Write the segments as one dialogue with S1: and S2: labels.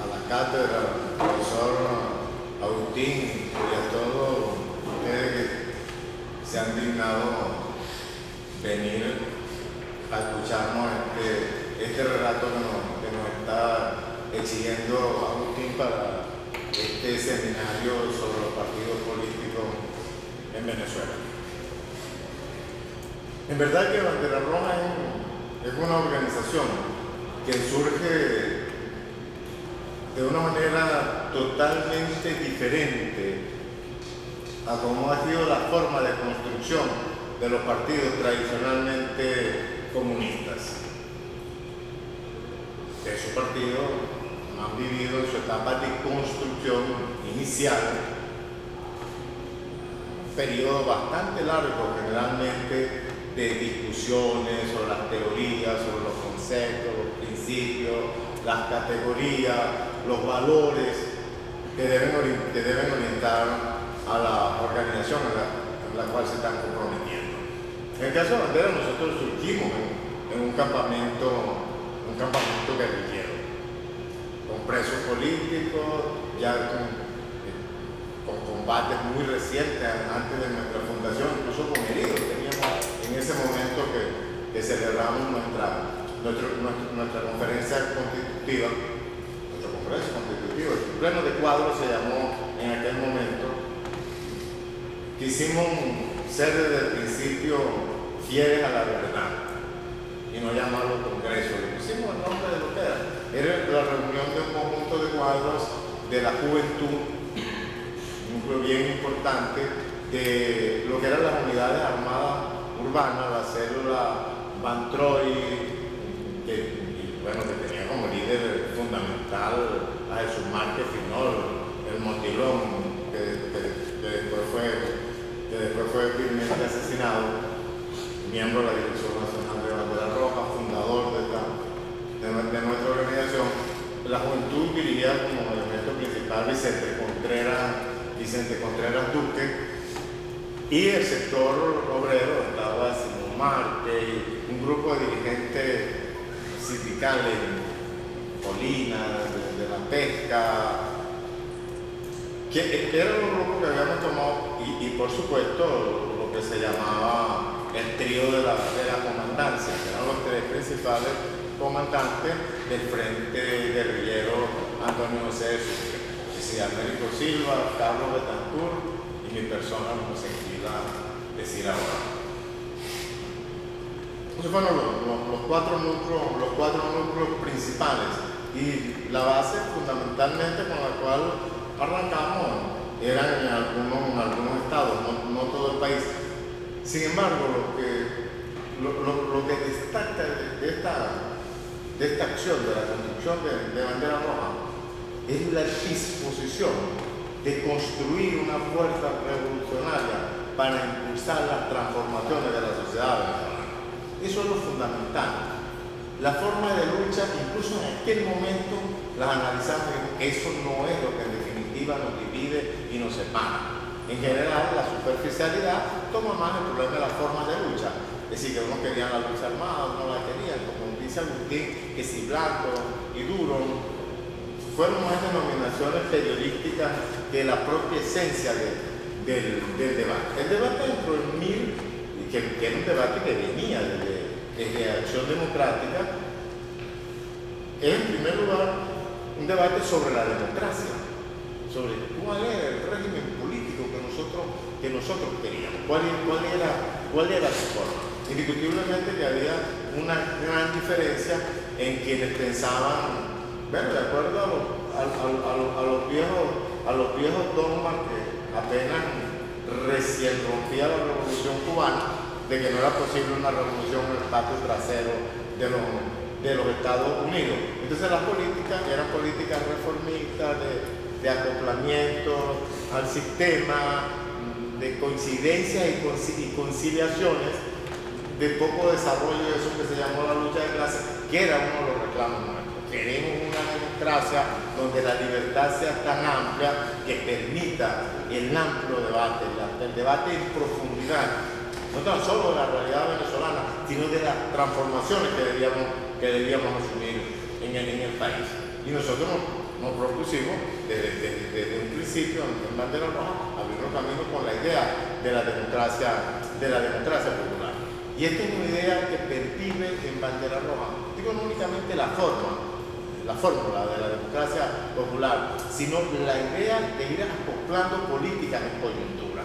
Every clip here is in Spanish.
S1: a la cátedra, al profesor Agustín y a todos ustedes que se han dignado venir a escucharnos este relato que nos está exigiendo Agustín para este seminario sobre los partidos políticos en Venezuela. En verdad que Bandera Roja es una organización que surge de una manera totalmente diferente a cómo ha sido la forma de construcción de los partidos tradicionalmente comunistas. Esos partidos han vivido en su etapa de construcción inicial un periodo bastante largo, generalmente de discusiones sobre las teorías, sobre los conceptos, los principios, las categorías, los valores que deben orientar a la organización en la cual se están comprometiendo. En el caso de Bandera, nosotros surgimos en un campamento guerrillero, con presos políticos, ya con combates muy recientes antes de nuestra fundación, incluso con heridos. Teníamos en ese momento que celebramos nuestra conferencia constitutiva, el pleno de cuadro se llamó en aquel momento. Quisimos ser desde el principio fieles a la verdad y no llamarlo congreso. Le pusimos el nombre de lo que era. Era la reunión de un conjunto de cuadros de la juventud, un núcleo bien importante de lo que eran las unidades armadas urbanas, la célula Bantroy, que tenía como líder fundamental a Jesús Márquez Finol, el Motilón, que después fue vilmente asesinado, miembro de la Dirección Nacional de Bandera Roja, fundador de nuestra organización. La juventud dirigida como elemento principal Vicente Contreras Duque, y el sector obrero estaba Simón Marte, un grupo de dirigentes sindicales, Colina, de la pesca, que eran los grupos que habíamos tomado, y por supuesto lo que se llamaba el trío de la comandancia, que eran los tres principales comandantes del Frente Guerrillero Antonio José de Sucre, que se llama Américo Silva, Carlos Betancourt y mi persona, como se quiera decir ahora. Esos fueron los cuatro núcleos principales, y la base fundamentalmente con la cual arrancamos eran en algunos estados, no todo el país. Sin embargo, lo que destaca de esta acción, de la construcción de Bandera Roja, es la disposición de construir una fuerza revolucionaria para impulsar las transformaciones de la sociedad venezolana. Eso es lo fundamental. La forma de lucha, incluso en aquel momento, las analizamos y eso no es lo que en definitiva nos divide y nos separa. En general, la superficialidad toma más el problema de las formas de lucha. Es decir, que unos querían la lucha armada, otros no la querían, como dice Agustín, que si blanco y duro, fueron más denominaciones periodísticas que la propia esencia del debate. El debate entró en que era un debate que venía desde Acción Democrática, es en primer lugar un debate sobre la democracia, sobre cuál era el régimen político que nosotros queríamos, cuál era su forma. Indiscutiblemente que había una gran diferencia en quienes pensaban, bueno, de acuerdo a los viejos dogmas que apenas recién rompía la Revolución Cubana, de que no era posible una revolución en el patio trasero de los Estados Unidos. Entonces las políticas eran políticas reformistas, de acoplamiento al sistema, de coincidencias y conciliaciones, de poco desarrollo de eso que se llamó la lucha de clases, que era uno de los reclamos nuestros. Queremos una democracia donde la libertad sea tan amplia que permita el amplio debate, el debate en profundidad, no tan solo de la realidad venezolana, sino de las transformaciones que debíamos asumir en el país. Y nosotros nos propusimos desde un principio en Bandera Roja abrirnos camino con la idea de la democracia popular. Y esta es una idea que pervive en Bandera Roja. Digo, no únicamente la fórmula de la democracia popular, sino la idea de ir acoplando políticas en coyuntura.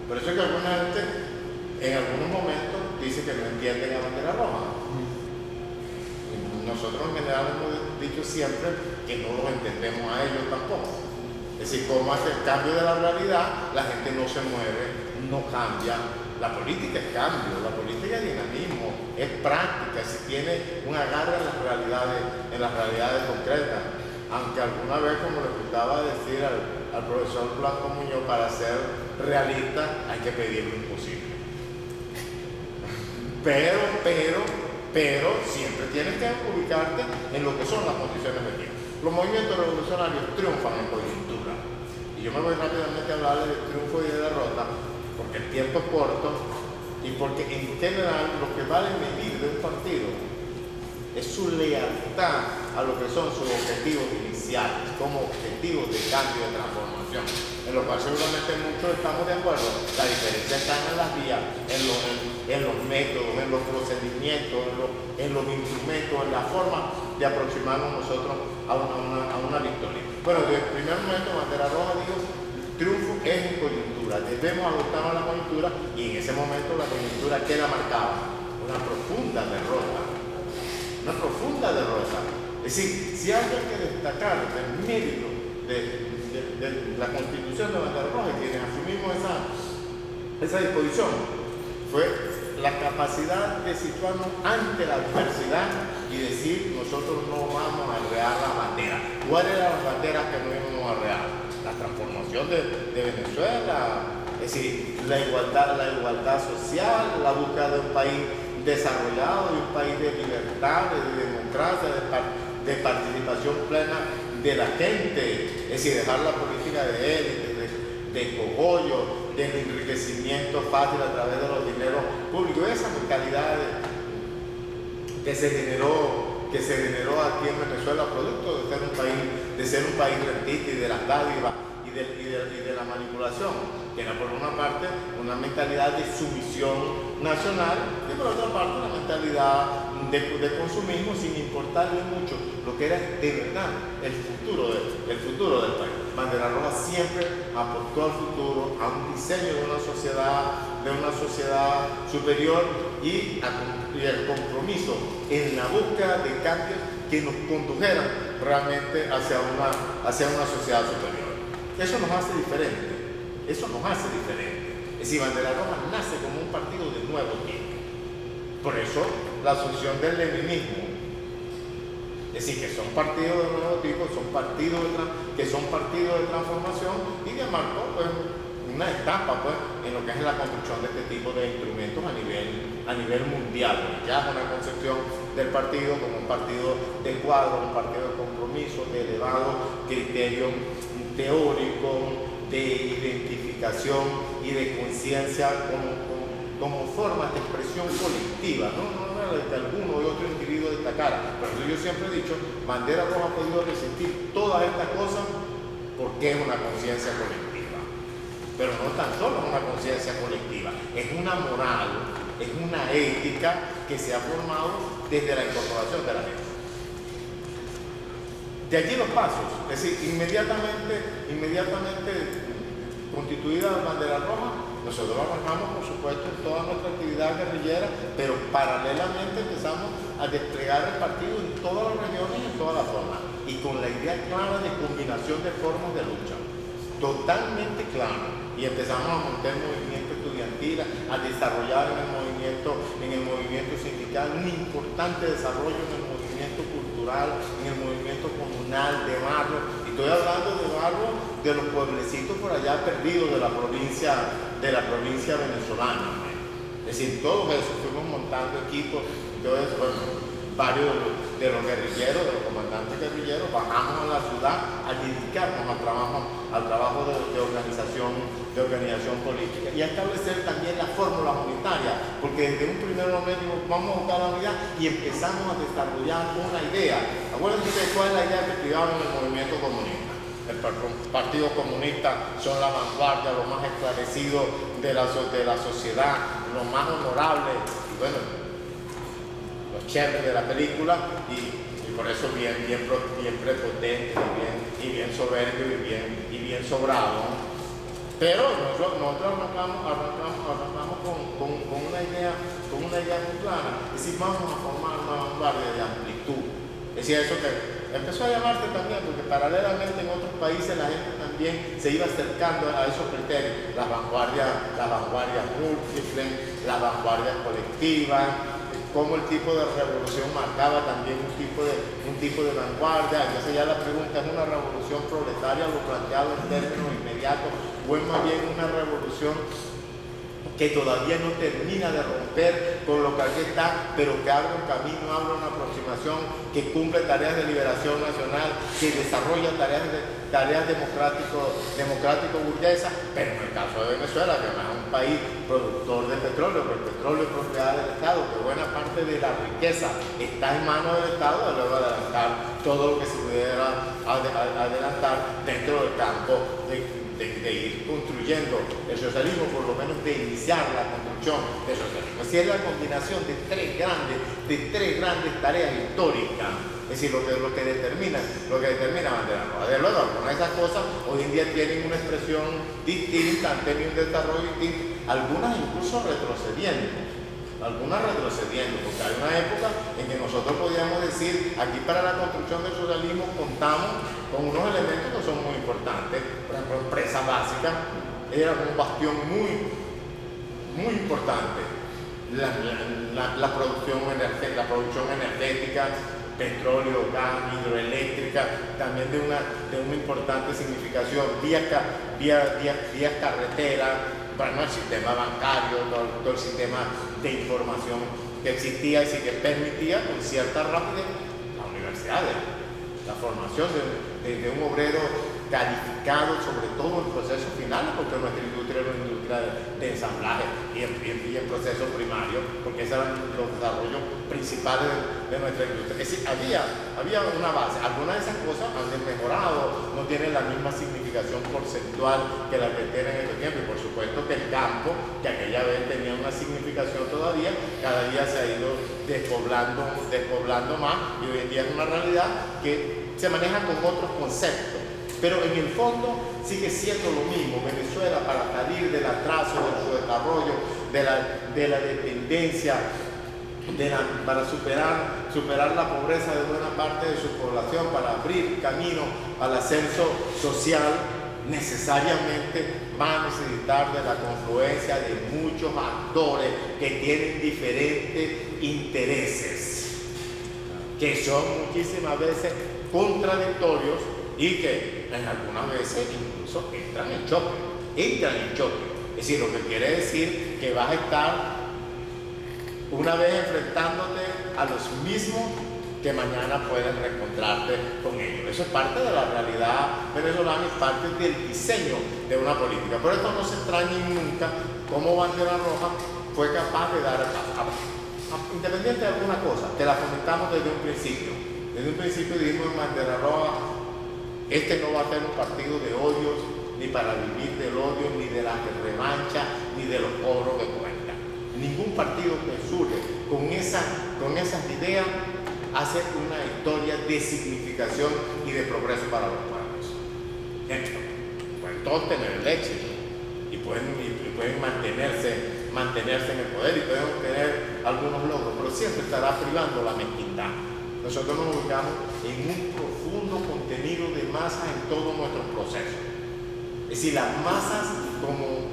S1: Por eso es que alguna gente en algunos momentos dice que no entienden a Bandera Roja. Nosotros en general hemos dicho siempre que no los entendemos a ellos tampoco. Es decir, cómo hace el cambio de la realidad, la gente no se mueve, no cambia. La política es cambio, la política es dinamismo, es práctica, si tiene un agarre en las realidades concretas. Aunque alguna vez, como le gustaba decir al profesor Blanco Muñoz, para ser realista hay que pedir lo imposible. Pero siempre tienes que ubicarte en lo que son las condiciones de tiempo. Los movimientos revolucionarios triunfan en coyuntura. Y yo me voy rápidamente a hablarle de triunfo y de derrota, porque el tiempo es corto y porque en general lo que vale medir de un partido es su lealtad a lo que son sus objetivos iniciales, como objetivos de cambio y de transformación, en lo cual seguramente muchos estamos de acuerdo. La diferencia está en las vías, en los métodos, en los procedimientos, en los instrumentos, en la forma de aproximarnos nosotros a una victoria. Bueno, desde el primer momento Bandera Roja dijo, triunfo es en coyuntura, debemos adoptar la coyuntura, y en ese momento la coyuntura queda marcada, una profunda derrota. Es decir, si hay algo que destacar del mérito de la Constitución de Bandera Roja, y quienes asumimos esa disposición, fue la capacidad de situarnos ante la adversidad y decir, nosotros no vamos a arrear la bandera. ¿Cuáles eran las banderas que no íbamos a arrear? La transformación de Venezuela, es decir, la igualdad social, la búsqueda de un país desarrollado, de un país de libertad, de democracia, de participación plena de la gente, es decir, dejar la política de élite, de cogollo, del enriquecimiento fácil a través de los dineros públicos. Esa mentalidad que se generó aquí en Venezuela producto de ser un país rentista y de las dádivas y de la manipulación, que era por una parte una mentalidad de sumisión nacional y por otra parte una mentalidad de consumismo, sin importarle mucho lo que era de verdad el futuro del país. Bandera Roja siempre apostó al futuro, a un diseño de una sociedad superior y el compromiso en la búsqueda de cambios que nos condujeran realmente hacia una sociedad superior. Eso nos hace diferentes. Es decir, Bandera Roja nace como un partido de nuevo tipo. Por eso la asunción del leninismo, es decir, que son partidos de nuevo tipo, son partidos de transformación, y que marcó pues, una etapa pues, en lo que es la construcción de este tipo de instrumentos a nivel mundial. Ya es una concepción del partido como un partido de cuadro, un partido de compromiso, de elevado criterio teórico, de identificación y de conciencia como formas de expresión colectiva, no de que alguno o otro individuo destacara. Por eso yo siempre he dicho, Bandera Roja ha podido resistir todas estas cosas porque es una conciencia colectiva. Pero no tan solo es una conciencia colectiva, es una moral, es una ética que se ha formado desde la incorporación de la gente. De allí los pasos, es decir, inmediatamente constituida la Bandera Roja, nosotros arrancamos, por supuesto, toda nuestra actividad guerrillera, pero paralelamente empezamos a desplegar el partido en todas las regiones y en todas las zonas, y con la idea clara de combinación de formas de lucha, totalmente clara. Y empezamos a montar el movimiento estudiantil, a desarrollar en el movimiento sindical un importante desarrollo en el movimiento cultural, en el movimiento comunal de barrio. Y estoy hablando de barrio de los pueblecitos por allá perdidos de la provincia venezolana. Es decir, todos esos fuimos montando equipos. Entonces, bueno, varios de los guerrilleros, de los comandantes guerrilleros, bajamos a la ciudad a dedicarnos al trabajo de organización política y a establecer también las fórmulas unitarias, porque desde un primer momento vamos a buscar la unidad y empezamos a desarrollar una idea. Acuérdense de cuál es la idea que privaban en el movimiento comunista. El Partido Comunista son la vanguardia, lo más esclarecido de la sociedad, lo más honorable, y bueno, los chéveres de la película, y por eso bien prepotente, y bien soberbio, y bien sobrado. Pero nosotros arrancamos con una idea muy clara, es decir, vamos a formar una vanguardia de amplitud. Es decir, eso que empezó a llamarse también, porque paralelamente en otros países la gente también se iba acercando a esos criterios, las vanguardias múltiples, las vanguardias colectivas, cómo el tipo de revolución marcaba también un tipo de vanguardia. Entonces ya la pregunta es: ¿una revolución proletaria lo planteado en términos inmediatos o es más bien una revolución que todavía no termina de romper con lo que aquí está, pero que abre un camino, abre una aproximación, que cumple tareas de liberación nacional, que desarrolla tareas democrático-burguesas? Pero en el caso de Venezuela, que además es un país productor de petróleo, pero el petróleo es propiedad del Estado, que buena parte de la riqueza está en manos del Estado, luego adelantar todo lo que se pudiera adelantar dentro del campo de ir construyendo el socialismo, por lo menos de iniciar la construcción del socialismo. Así es la combinación de tres grandes tareas históricas, es decir, lo que determina Bandera Roja. Desde luego, algunas de esas cosas hoy en día tienen una expresión distinta, han tenido un desarrollo distinto, algunas incluso retrocediendo, porque hay una época en que nosotros podíamos decir: aquí para la construcción del socialismo contamos con unos elementos que son muy importantes. Por ejemplo, empresa básica era un bastión muy importante. La producción energética, petróleo, gas, hidroeléctrica, también de una importante significación, vías carreteras, bueno, el sistema bancario, todo el sistema de información que existía y que permitía con cierta rapidez las universidades, la formación de un obrero calificado, sobre todo en procesos finales, porque nuestra industria era una industria de ensamblaje y en procesos primarios, porque esos eran los desarrollos principales de nuestra industria. Es decir, había una base. Algunas de esas cosas han mejorado, no tienen la misma significación porcentual que la que tienen en este tiempo, y por supuesto que el campo, que aquella vez tenía una significación todavía, cada día se ha ido despoblando más, y hoy en día es una realidad que se maneja con otros conceptos. Pero en el fondo sigue siendo lo mismo. Venezuela, para salir del atraso de su desarrollo, de la dependencia, para superar la pobreza de buena parte de su población, para abrir camino al ascenso social, necesariamente va a necesitar de la confluencia de muchos actores que tienen diferentes intereses, que son muchísimas veces contradictorios y que en algunas veces incluso entran en choque. Es decir, lo que quiere decir que vas a estar una vez enfrentándote a los mismos que mañana puedes reencontrarte con ellos. Eso es parte de la realidad venezolana y parte del diseño de una política. Por eso no se extrañen nunca cómo Bandera Roja fue capaz de dar el paso. Independiente de alguna cosa, te la fomentamos desde un principio. Desde un principio dijimos en Bandera Roja: este no va a ser un partido de odios, ni para vivir del odio, ni de la revancha, ni de los cobros de cuenta. Ningún partido que surge con esas ideas hace una historia de significación y de progreso para los pueblos. Pueden todos tener el éxito y pueden mantenerse en el poder y pueden obtener algunos logros, pero siempre estará privando la mezquindad. Nosotros nos ubicamos en un profundo contenido de masas en todos nuestros procesos. Es decir, las masas como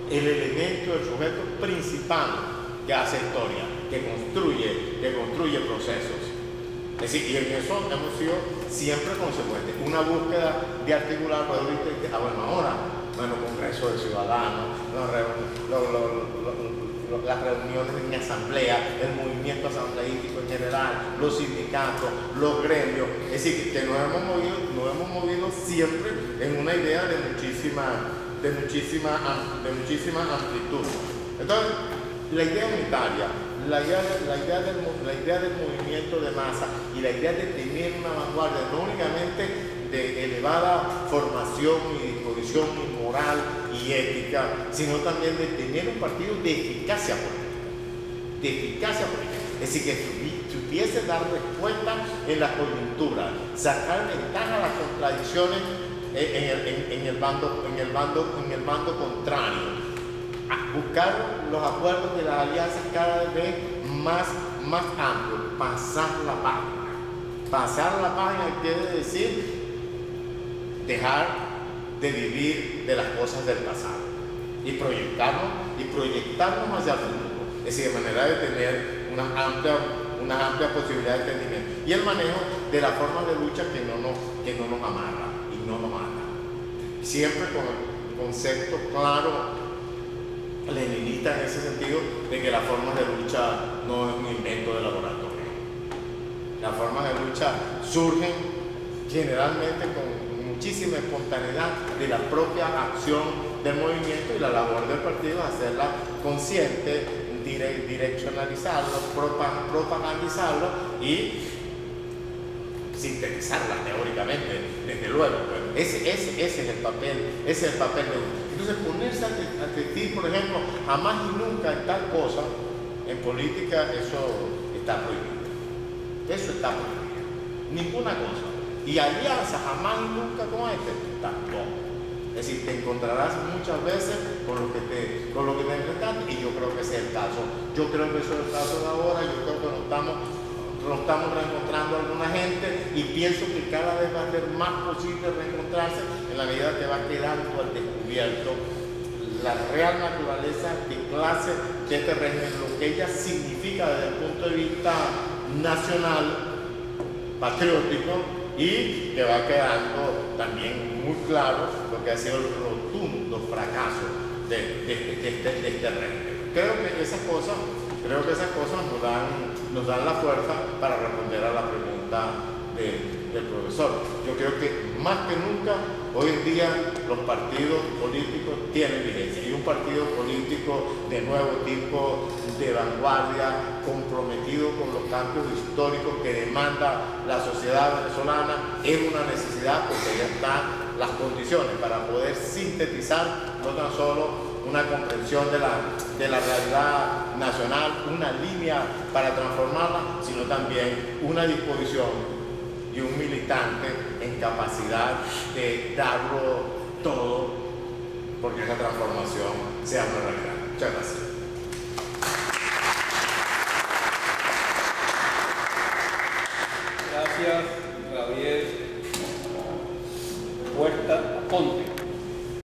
S1: el elemento, el sujeto principal que hace historia, que construye procesos. Es decir, y en eso hemos sido siempre consecuentes. Una búsqueda de articular, pues ahora, Congreso de Ciudadanos, las reuniones en asamblea, el movimiento asambleístico en general, los sindicatos, los gremios. Es decir, que nos hemos movido siempre en una idea de muchísima amplitud. Entonces, la idea unitaria, la idea del movimiento de masa y la idea de tener una vanguardia no únicamente de elevada formación y disposición moral y ética, sino también de tener un partido de eficacia política. Es decir, que supiese dar respuesta en la coyuntura, sacar ventaja a las contradicciones en el bando contrario, buscar los acuerdos de las alianzas cada vez más amplios, pasar la página. Pasar la página quiere decir dejar de vivir de las cosas del pasado y proyectarnos hacia el futuro. Es decir, de manera de tener una amplia posibilidad de entendimiento y el manejo de la forma de lucha que no nos amarra y no nos mata. Siempre con el concepto claro leninista en ese sentido de que las formas de lucha no es un invento de laboratorio. Las formas de lucha surgen generalmente con muchísima espontaneidad de la propia acción del movimiento y la labor del partido es hacerla consciente, direccionalizarlo, propagandizarlo y sintetizarla teóricamente, desde luego. Ese es el papel de uno. Entonces ponerse a decir, por ejemplo, jamás y nunca en tal cosa, en política eso está prohibido. Eso está prohibido. Ninguna cosa. Y alianza jamás y nunca con tampoco. Es decir, te encontrarás muchas veces con lo que te enfrentaste y yo creo que ese es el caso. Yo creo que eso es el caso de ahora. Yo creo que nos estamos reencontrando a alguna gente y pienso que cada vez va a ser más posible reencontrarse en la medida que va quedando al descubierto la real naturaleza de clase de este régimen, lo que ella significa desde el punto de vista nacional, patriótico, y que va quedando también muy claro lo que ha sido el rotundo fracaso de este régimen. Creo que esas cosas nos dan la fuerza para responder a la pregunta del profesor. Yo creo que más que nunca hoy en día los partidos políticos tienen vigencia y un partido político de nuevo tipo, de vanguardia, comprometido con los cambios históricos que demanda la sociedad venezolana es una necesidad porque ya están las condiciones para poder sintetizar no tan solo una comprensión de la realidad nacional, una línea para transformarla, sino también una disposición y un militante en capacidad de darlo todo porque esa transformación sea una realidad. Muchas gracias.
S2: Gracias, Gabriel Huerta Aponte.